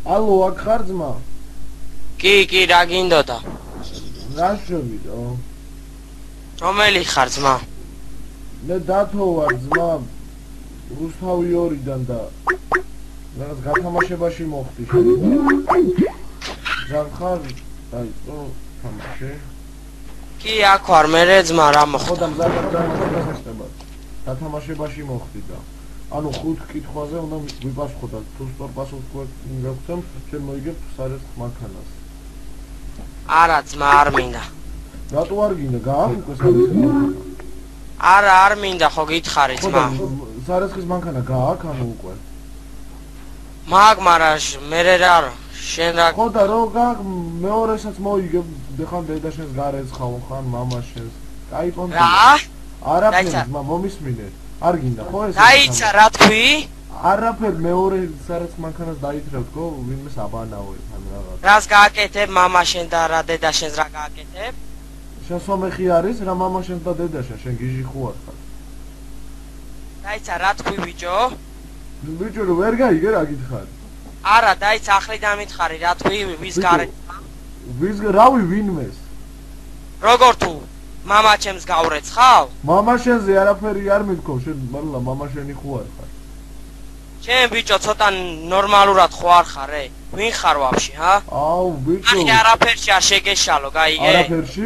ალო, აქ ხარ ძმა? კი, რა გინდოდა? რა შევიდო? რომელი ხარ ძმა? მე დათო ვარ ძმა. რუსთავი 2-დან და რაღაც გათამაშებაში მოხდი შეიძლება. ძალიან ხარ, დაიწყო თამაში. კი, აქ ვარ, მე ძმა რა ხო მოხდა? და მზადად დაიწყო გათამაშებაში მოხდი და ანუ 5 კითხვაზე უნდა ვიპასუხოთ და თუ სწორ პასუხს გვექცემ, ჩვენ მოიგებთ სარესხ მანქანას. არა ძმა, არ მინდა. რატო არ გინდა? გააქვს უკვე სარესხის მანქანა? არა, არ მინდა ხო გითხარი ხო ძმა. და სარესხის მანქანა გააქვს ანუ უკვე? მაგრამ მე რა შენ რა ხო და რო გააქვს მეორესაც მოიგებ, ხან დედაშენს გარეცხავ, ხან მამაშენს. კაი პონტი. რა? არაფერი ძმა, მომისმინე. არ გინდა ხო ეს? დაიცა რა თქვი? არაფერი მეორე სარესხ მანქანას დაითრევთ ხო? ვინმე საბანაოეთ ან რაღაც. რას გააკეთებ მამაშენ და რა დედაშენს რა გააკეთებ? შენ სომეხი არის რა მამაშენ და დედაშენ, შენ გიჟი ხო არ ხარ? დაიცა რა თქვი ბიჭო? ბიჭო რო ვერ გაიგე რა გითხარი? არა, დაიცა ახლი დამითხარი რა თქვი ვის გარე? ვის რავი ვინმეს? როგორ თუ მამაჩემს გავრეცხავ? მამაშენზე არაფერი არ მithქო, შენ მართლა მამაშენი ხო არ ხარ? შენ ბიჭო ცოტა ნორმალურად ხო არ ხარ? ვინ ხარ ვაფშე, ჰა? აუ ბიჭო. ახი არაფერში არ შეგეშალო, გაიგე? არაფერში?